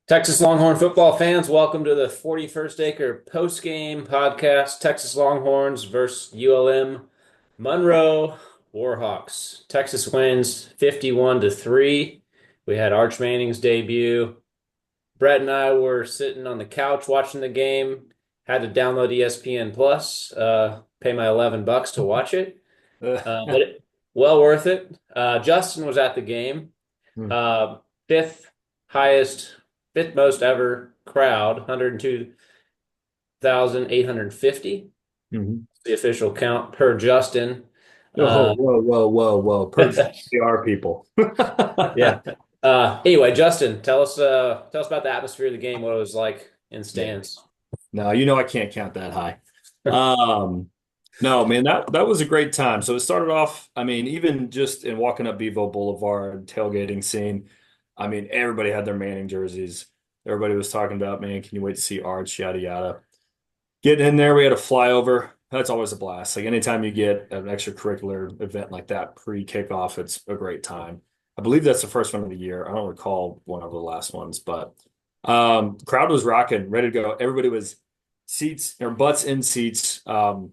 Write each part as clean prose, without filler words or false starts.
Texas Longhorn football fans, welcome to the 41st Acre postgame podcast. Texas Longhorns versus ULM Monroe Warhawks. Texas wins 51-3. We had Arch Manning's debut. Brett and I were sitting on the couch watching the game. Had to download ESPN Plus, pay my $11 to watch it. But well worth it. Justin was at the game. Hmm. Uh, fifth highest, fifth most ever crowd, 102,850, Mhm. the official count per Justin. Oh, Uh, whoa, whoa, whoa, whoa. PR people. yeah. Anyway, Justin, tell us about the atmosphere of the game, what it was like in Yeah. stands. No, I can't count that high. Um, no, man, that was a great time. So it started off, even just in walking up Bevo Boulevard, tailgating scene, everybody had their Manning jerseys. Everybody was talking about, man, can you wait to see Arch, yada yada. Getting in there, we had a flyover. That's always a blast. Like anytime you get an extracurricular event like that pre-kickoff, it's a great time. I believe that's the first one of the year. I don't recall one of the last ones, but crowd was rocking, ready to go. Everybody was seats or butts in seats for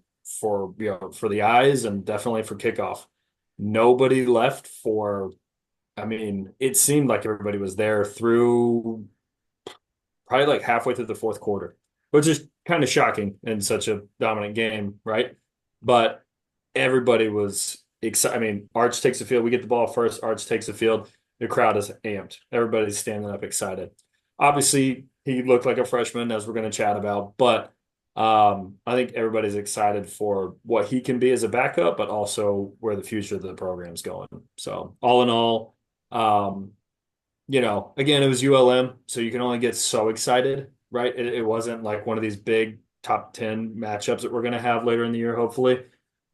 for the eyes and definitely for kickoff. Nobody left for, it seemed like everybody was there through probably like halfway through the fourth quarter, which is kind of shocking in such a dominant game, right? But everybody was excited. Arch takes the field. We get the ball first. Arch takes the field. The crowd is amped. Everybody's standing up excited. Obviously, he looked like a freshman, as we're going to chat about, but I think everybody's excited for what he can be as a backup, but also where the future of the program's going. So, all in all, um, again, it was ULM, so you can only get so excited, right? It wasn't like one of these big top 10 matchups that we're going to have later in the year, hopefully.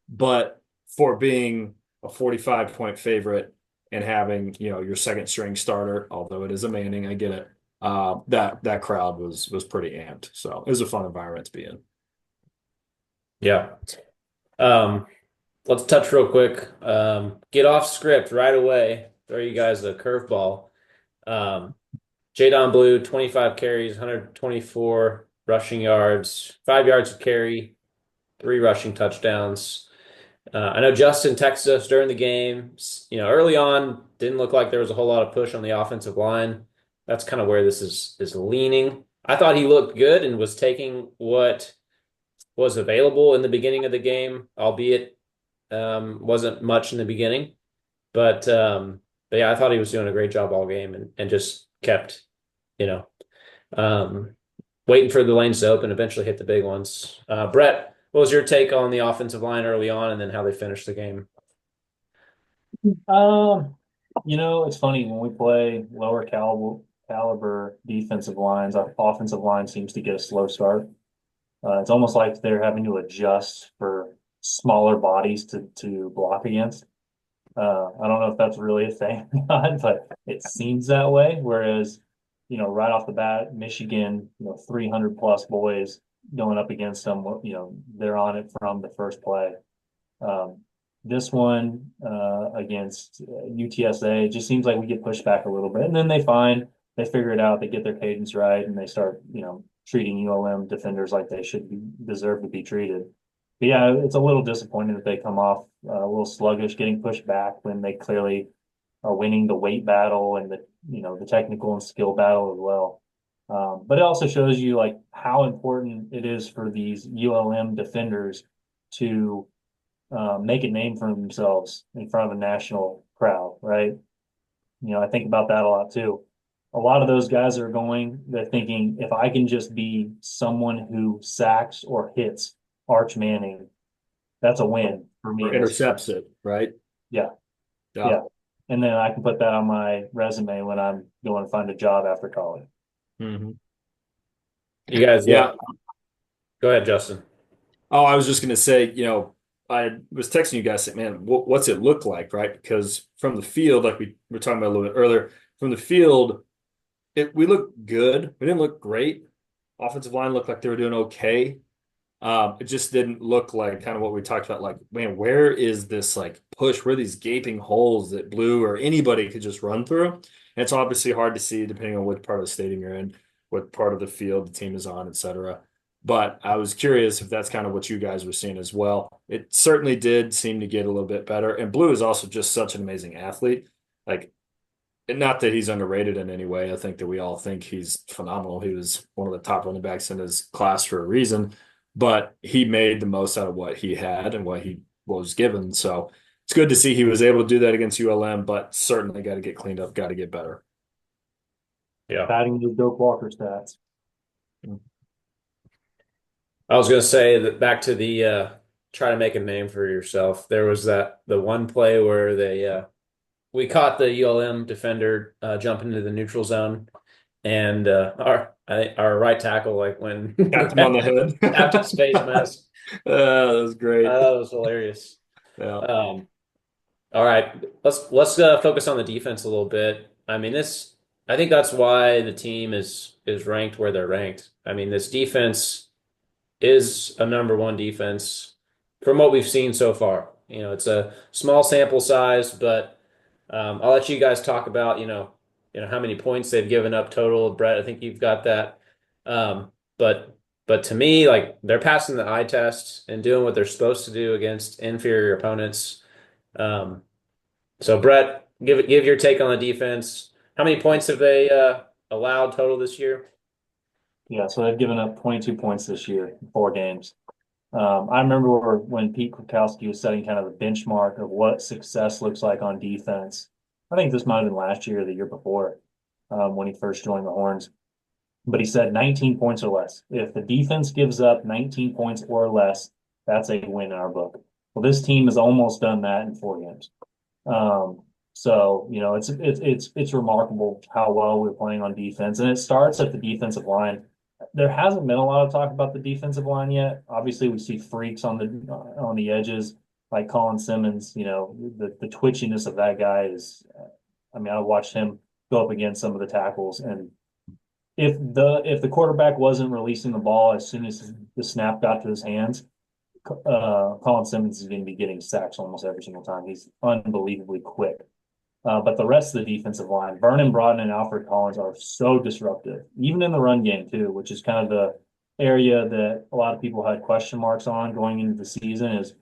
But for being a 45-point favorite and having, your second string starter, although it is a Manning, I get it. That crowd was pretty amped. So it was a fun environment to be in. Yeah. Um, let's touch real quick. Get off script right away. Throw you guys a curveball. Um, Jadon Blue, 25 carries, 124 rushing yards, 5 yards of carry, three rushing touchdowns. I know Justin texted us during the game. Early on, didn't look like there was a whole lot of push on the offensive line. That's kind of where this is leaning. I thought he looked good and was taking what was available in the beginning of the game, albeit wasn't much in the beginning. But yeah, I thought he was doing a great job all game and just kept, you know, um, waiting for the lanes to open, eventually hit the big ones. Brett, what was your take on the offensive line early on and then how they finished the game? Um, it's funny when we play lower caliber defensive lines, our offensive line seems to get a slow start. It's almost like they're having to adjust for smaller bodies to block against. I don't know if that's really a thing or not, but it seems that way. Whereas, right off the bat, Michigan, 300 plus boys going up against them, they're on it from the first play. Um, this one against UTSA, it just seems like we get pushed back a little bit, and then they figure it out, they get their cadence right, and they start, treating ULM defenders like they deserve to be treated. But yeah, it's a little disappointing that they come off a little sluggish, getting pushed back when they clearly are winning the weight battle and the technical and skill battle as well. But it also shows you like how important it is for these ULM defenders to make a name for themselves in front of a national crowd, right? I think about that a lot too. A lot of those guys are they're thinking, if I can just be someone who sacks or hits Arch Manning, that's a win for me Or in this intercepts class. it, right? Yeah, Yeah. yeah. And then I can put that on my resume when I'm going to find a job after college. Mhm. You guys Yeah. look, go ahead, Justin. Oh, I was just going to say, I was texting you guys, saying, man, what's it look like, right? Because from the field, like we were talking about a little bit earlier, from the field, we looked good. We didn't look great. Offensive line looked like they were doing okay. It just didn't look like kind of what we talked about. Like, man, where is this like push? Where are these gaping holes that Blue or anybody could just run through? It's obviously hard to see depending on what part of the stadium you're in, what part of the field the team is on, et cetera. But I was curious if that's kind of what you guys were seeing as well. It certainly did seem to get a little bit better. And Blue is also just such an amazing athlete. Like, and not that he's underrated in any way. I think that we all think he's phenomenal. He was one of the top running backs in his class for a reason, but he made the most out of what he had and what he was given. So it's good to see he was able to do that against ULM, but certainly got to get cleaned up, got to get better. Yeah. Batting those Doak Walker stats. I was going to say that back to the try to make a name for yourself. There was the one play where we caught the ULM defender jumping into the neutral zone, and our right tackle like when Tapped him on the tapped his face head. mask. That was great. That was hilarious. Yeah. All right, let's focus on the defense a little bit. I mean, I think that's why the team is ranked where they're ranked. I mean, this defense is a number one defense from what we've seen so far. You know, it's a small sample size, but I'll let you guys talk about, how many points they've given up total. Brett, I think you've got that. Um, but but to me, like they're passing the eye test and doing what they're supposed to do against inferior opponents. Um, so Brett, give your take on the defense. How many points have they allowed total this year? Yeah, so they've given up 22 points this year in 4 games. I remember when Pete Kwiatkowski was setting kind of the benchmark of what success looks like on defense. I think this might have been last year or the year before, when he first joined the Horns. But he said 19 points or less. If the defense gives up 19 points or less, that's a win in our book. Well, this team has almost done that in 4 games. So it's remarkable how well we're playing on defense, and it starts at the defensive line. There hasn't been a lot of talk about the defensive line yet. Obviously, we see freaks on the edges like Colin Simmons. You know, the twitchiness of that guy is. I mean, I watched him go up against some of the tackles, and if the quarterback wasn't releasing the ball as soon as the snap got to his hands, Colin Simmons is going to be getting sacks almost every single time. He's unbelievably quick. But the rest of the defensive line, Vernon Broughton and Alfred Collins are so disruptive, even in the run game too, which is kind of the area that a lot of people had question marks on going into the season is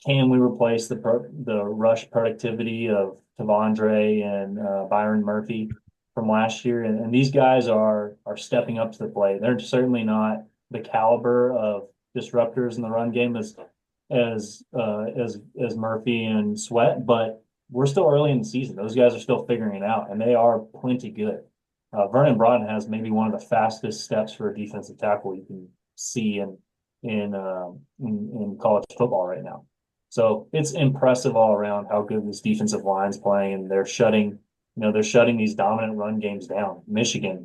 can we replace the rush productivity of Tavondre and Byron Murphy from last year? And these guys are stepping up to the plate. They're certainly not the caliber of disruptors in the run game as Murphy and Sweat, but we're still early in the season. Those guys are still figuring it out, and they are plenty good. Vernon Broughton has maybe one of the fastest steps for a defensive tackle you can see in college football right now. So it's impressive all around how good this defensive line's playing, and they're shutting these dominant run games down. Michigan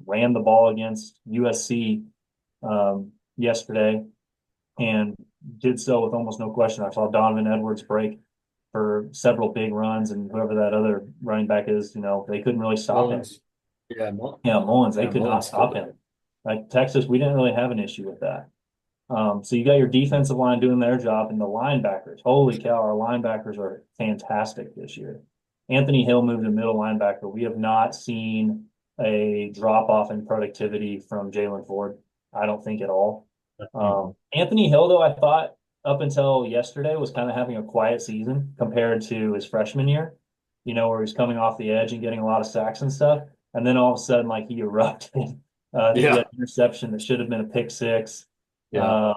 ran the ball against USC yesterday and did so with almost no question. I saw Donovan Edwards break for several big runs, and whoever that other running back is, they couldn't really stop him. Yeah, Yeah, Mullins, they could not Mullins stop him. Like Texas, we didn't really have an issue with that. So you got your defensive line doing their job, and the linebackers. Holy cow, our linebackers are fantastic this year. Anthony Hill moved to middle linebacker. We have not seen a drop off in productivity from Jalen Ford. I don't think at all. Anthony Hill, though, I thought up until yesterday was kind of having a quiet season compared to his freshman year, where he's coming off the edge and getting a lot of sacks and stuff. And then all of a sudden, like he erupted. He had an interception that should have been a pick six. Yeah.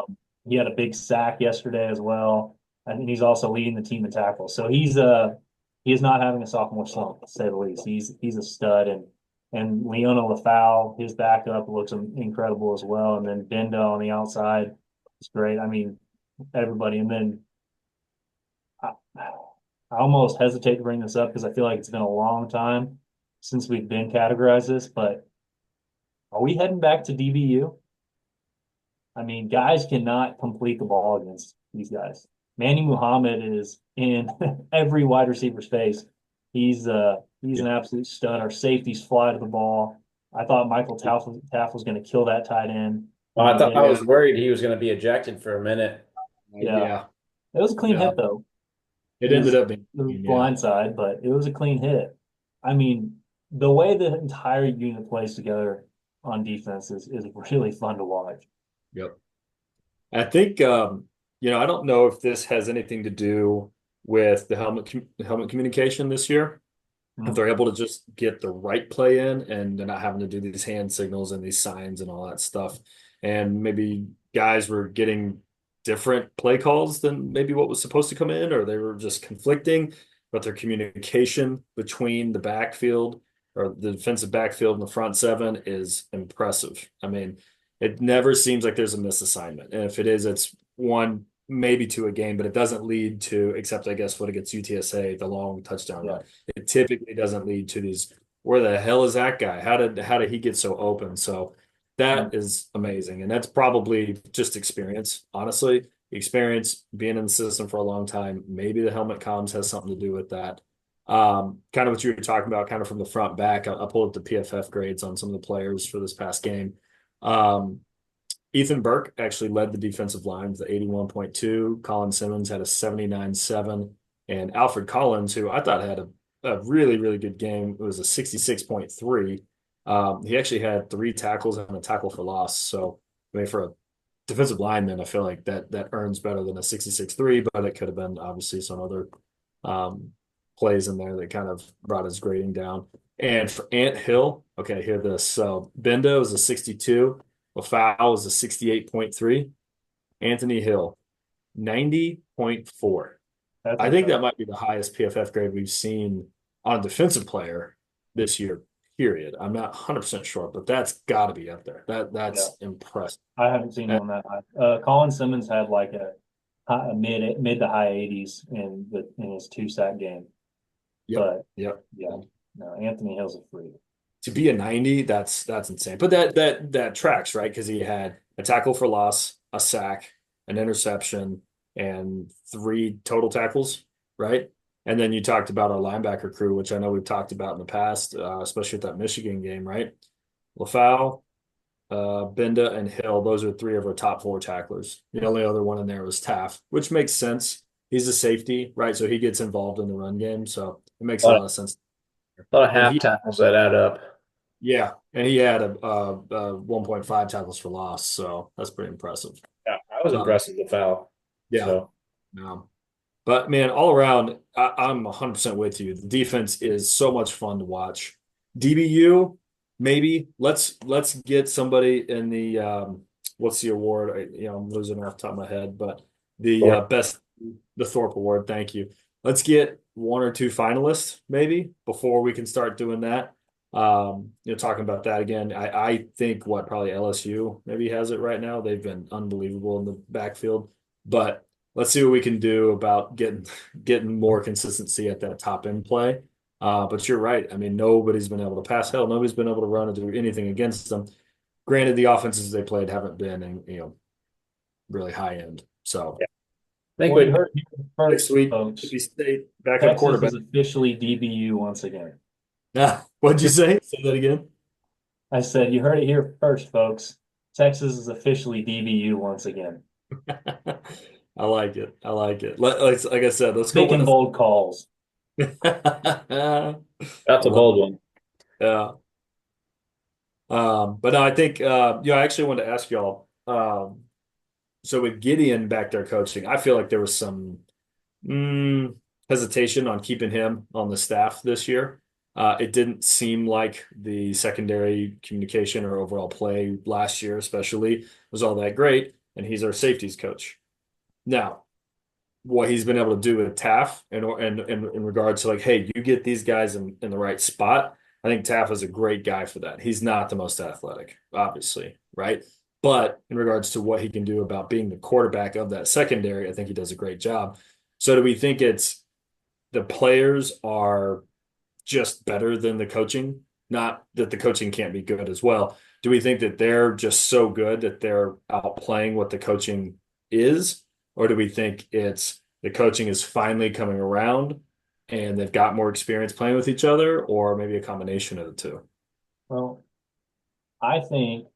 He had a big sack yesterday as well. And he's also leading the team in tackles. So he is not having a sophomore slump, to say the least. He's a stud, and Leona Lafau, his backup, looks incredible as well. And then Benda on the outside is great. I mean, everybody. And then I almost hesitate to bring this up because I feel like it's been a long time since we've been categorized this, but are we heading back to DBU? I mean, guys cannot complete the ball against these guys. Manny Muhammad is in every wide receiver's face. He's an absolute stud. Our safeties fly to the ball. I thought Michael Taff was going to kill that tight end. Well, I was worried he was going to be ejected for a minute. Yeah. It was a clean hit though. It ended up being blind side, but it was a clean hit. I mean, the way the entire unit plays together on defense is really fun to watch. Yep. I think I don't know if this has anything to do with the helmet communication this year. If Mm. they're able to just get the right play in and they're not having to do these hand signals and these signs and all that stuff. And maybe guys were getting different play calls than maybe what was supposed to come in, or they were just conflicting, but their communication between the backfield or the defensive backfield and the front seven is impressive. I mean, it never seems like there's a misassignment. And if it is, it's one, maybe two a game, but it doesn't lead to, except I guess what against UTSA, the long touchdown Yeah. run. It typically doesn't lead to these, where the hell is that guy? How did he get so open? So Mm. that is amazing. And that's probably just experience, honestly. Experience being in the system for a long time. Maybe the helmet comms has something to do with that. Kind of what you were talking about, kind of from the front back. I pulled up the PFF grades on some of the players for this past game. Um, Ethan Burke actually led the defensive line with 81.2. Colin Simmons had a 79.7. And Alfred Collins, who I thought had a really, really good game, it was a 66.3. He actually had three tackles and a tackle for loss. So, I mean, for a defensive lineman, I feel like that earns better than a 66.3, but it could have been obviously some other um, plays in there that kind of brought his grading down. And for Ant Hill, okay, hear this. So Bendo was a 62. LaFau was a 68.3. Anthony Hill, 90.4. That's I think impressive. that might be the highest PFF grade we've seen on a defensive player this year, period. I'm not 100% sure, but that's got to be up there. Yeah. That's impressive. I haven't seen And, one that high. Colin Simmons had like a mid to high 80s in his two sack game. yep, But yep. yeah, no, Anthony Hill's a freak. To be a 90, that's insane. But that tracks, right? Because he had a tackle for loss, a sack, an interception, and three total tackles, right? And then you talked about our linebacker crew, which I know we've talked about in the past, especially with that Michigan game, right? LaFau, Benda, and Hill, those are three of our top four tacklers. The only other one in there was Taff, which makes sense. He's a safety, right? So he gets involved in the run game. So it makes A a lot lot of sense. lot of And half he tackles that add up. Yeah, and he had a 1.5 tackles for loss, so that's pretty impressive. Yeah, I was Um, impressed with the foul. yeah, So but man, all around, I'm 100% with you. The defense is so much fun to watch. DBU, maybe let's get somebody in the what's the award? I'm losing off the top of my head, but the or best, the Thorpe Award. Thank you. Let's get one or two finalists maybe before we can start doing that. Talking about that again, I think what probably LSU maybe has it right now. They've been unbelievable in the backfield, but let's see what we can do about getting more consistency at that top end play. But you're right. I mean, nobody's been able to pass. Hell, nobody's been able to run or do anything against them. Granted, the offenses they played haven't been, really high end. So yeah. I think Well, you we heard it here next first, week, folks. Mississippi State backup Texas quarterback. is officially DBU once again. What'd you say? Say that again. I said, you heard it here first, folks. Texas is officially DBU once again. I like it. I like it. Like I said, let's go Big win and a. bold calls. I that's a love bold it. one. Yeah. But no, I think I actually wanted to ask y'all. So with Gideon back there coaching, I feel like there was some mm, hesitation on keeping him on the staff this year. It didn't seem like the secondary communication or overall play last year, especially, was all that great. And he's our safeties coach. Now, what he's been able to do with Taff and in regards to like, hey, you get these guys in the right spot. I think Taff is a great guy for that. He's not the most athletic, obviously, right? But in regards to what he can do about being the quarterback of that secondary, I think he does a great job. So do we think it's the players are just better than the coaching? Not that the coaching can't be good as well. Do we think that they're just so good that they're outplaying what the coaching is? Or do we think it's the coaching is finally coming around and they've got more experience playing with each other, or maybe a combination of the two? Well, I think,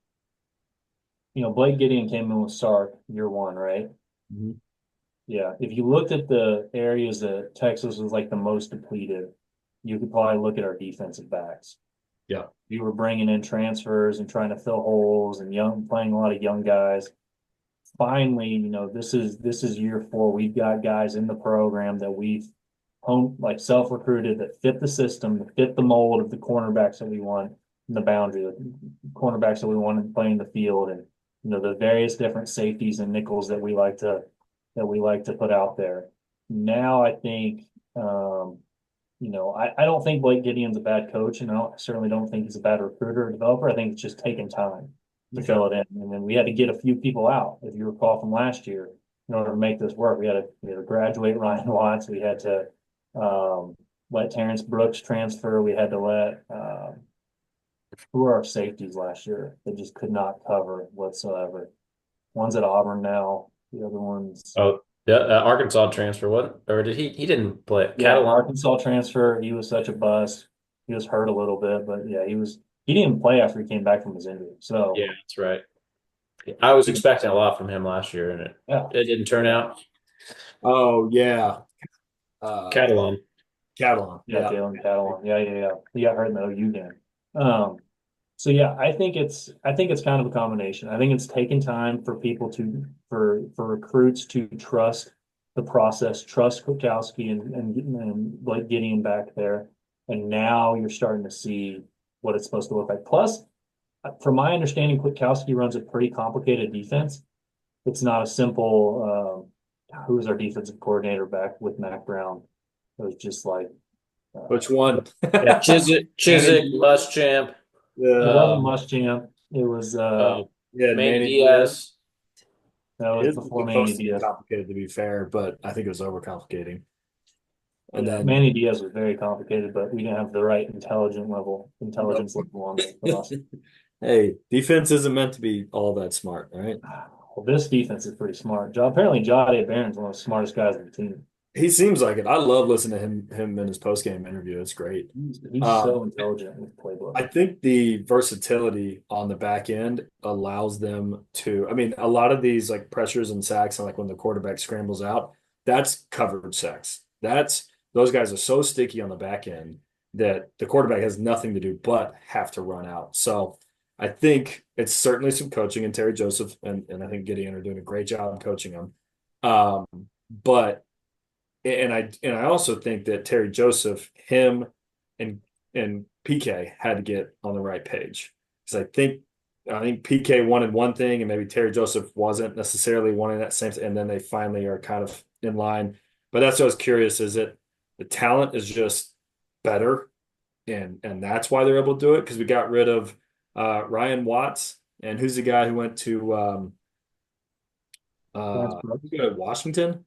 Blake Gideon came in with Sark year one, right? Mhm. Yeah. If you looked at the areas that Texas was like the most depleted, you could probably look at our defensive backs. Yeah. You were bringing in transfers and trying to fill holes and playing a lot of young guys. Finally, this is year 4. We've got guys in the program that we've like self-recruited that fit the system, that fit the mold of the cornerbacks that we want in the boundary, the cornerbacks that we want to play in the field, and the various different safeties and nickels that we like to put out there. Now I think I don't think Blake Gideon's a bad coach, and I certainly don't think he's a bad recruiter or developer. I think it's just taking time to Okay. fill it in. And then we had to get a few people out, if you recall from last year, in order to make this work. We had to graduate Ryan Watts. We had to let Terrence Brooks transfer. We had to let who were our safeties last year that just could not cover whatsoever. One's at Auburn now. The other one's Oh, yeah, Arkansas transfer. What? Or did he? He didn't play it. yeah, Catalan. Arkansas transfer. He was such a bust. He was hurt a little bit, but yeah, he didn't play after he came back from his injury. Yeah, So that's right. I was expecting a lot from him last year, and it yeah, it didn't turn out. Oh yeah. Uh, Catalan. Catalan. yeah, Yeah. Jalen Catalon. Yeah, yeah, yeah. He got hurt in the OU game. Um, so yeah, I think it's kind of a combination. I think it's taken time for people for recruits to trust the process, trust Kwiatkowski and Blake Gideon back there. And now you're starting to see what it's supposed to look like. Plus, from my understanding, Kwiatkowski runs a pretty complicated defense. It's not a simple who was our defensive coordinator back with Mac Brown? It was just like Which one? Yeah, Chiswick, Muschamp, it Yeah. wasn't um, Muschamp. It was Yeah, Manny Manny Diaz. Diaz. that was His was before Manny supposed to be Diaz. complicated to be fair, but I think it was overcomplicating. And Yeah, then Manny Diaz was very complicated, but we didn't have the right nope. intelligence level on it from us. Hey, defense isn't meant to be all that smart, right? Well, this defense is pretty smart. Apparently, Jahdae Barron's one of the smartest guys on the team. He seems like it. I love listening to him in his post-game interview. It's great. He's Um, so intelligent with playbook. I think the versatility on the back end allows them to, I mean, a lot of these like pressures and sacks and like when the quarterback scrambles out, that's covered sacks. That's those guys are so sticky on the back end that the quarterback has nothing to do but have to run out. So I think it's certainly some coaching, and Terry Joseph and I think Gideon are doing a great job coaching them. Um, but and I also think that Terry Joseph, him and PK had to get on the right page because I think PK wanted one thing and maybe Terry Joseph wasn't necessarily wanting that same thing, and then they finally are kind of in line. But that's what I was curious: is it the talent is just better, and that's why they're able to do it because we got rid of Ryan Watts and who's the guy who went to Terrence Brooks. Washington?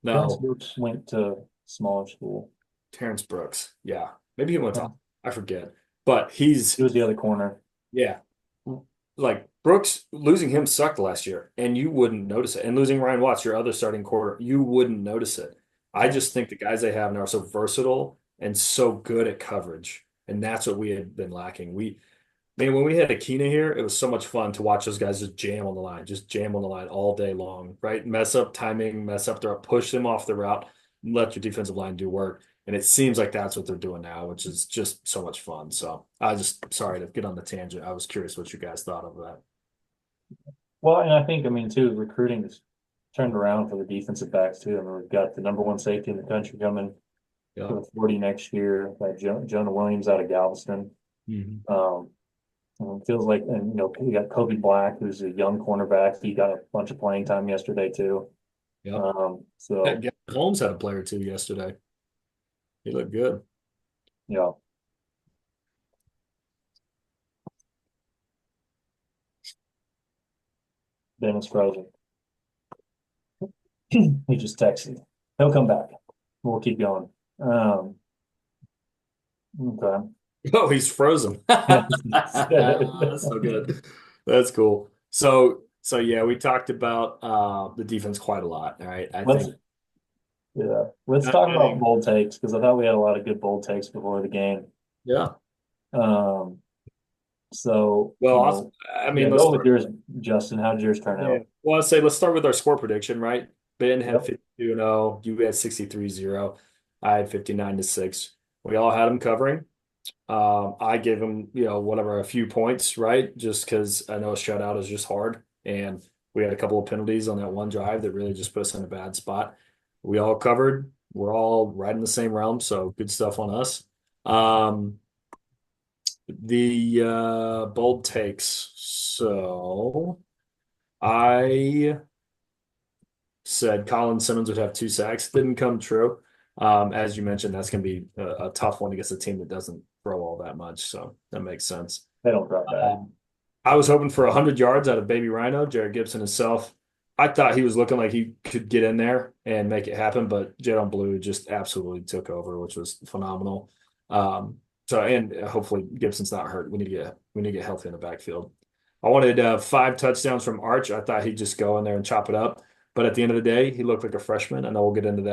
Terrence No, Brooks went to smaller school. Terrence Brooks. Yeah. Maybe he went to, Yeah. I forget. But He was the other corner. yeah. Like Brooks, losing him sucked last year, and you wouldn't notice it. And losing Ryan Watts, your other starting quarter, you wouldn't notice it. I just think the guys they have now are so versatile and so good at coverage. And that's what we had been lacking. Man, when we had Akina here, it was so much fun to watch those guys just jam on the line all day long, right? Mess up timing, mess up their push them off the route, let your defensive line do work. And it seems like that's what they're doing now, which is just so much fun. So I just sorry to get on the tangent. I was curious what you guys thought of that. Well, and I mean, too, recruiting has turned around for the defensive backs too. I mean, we've got the number one safety in the country coming Yeah. to the 40 next year. Got Jonah Williams out of Galveston. Mhm. It feels like, and we got Kobe Black, who's a young cornerback. He got a bunch of playing time yesterday too. Yep. So Yeah, Holmes had a player too yesterday. He looked good. yeah, Dennis frozen. He just texted. He'll come back. We'll keep going. Okay. Oh, he's frozen. That's so good. That's cool. So yeah, we talked about the defense quite a lot. All right. I Let's think let's I talk about think bold takes because I thought we had a lot of good bold takes before the game. yeah. Um, so Well, I yeah, mean, let's go with start. yours, Justin. How did yours turn Yeah. out? Well, I'd say let's start with our score prediction, right? Ben had Yep. 52-0. You had 63-0. I had 59-6. We all had them covering. I gave them, whatever, a few points, right? Just because I know a shutout is just hard. And we had a couple of penalties on that one drive that really just put us in a bad spot. We all covered. We're all right in the same realm. So good stuff on us. The bold takes. So I said Colin Simmons would have 2 sacks. Didn't come true. As you mentioned, that's going to be a tough one against a team that doesn't throw all that much. So that makes sense. They don't drop back. I was hoping for 100 yards out of Baby Rhino, Jared Gibson himself. I thought he was looking like he could get in there and make it happen, but Jadon Blue just absolutely took over, which was phenomenal. And hopefully Gibson's not hurt. We need to get healthy in the backfield. I wanted 5 touchdowns from Arch. I thought he'd just go in there and chop it up. But at the end of the day, he looked like a freshman. I know we'll get into that.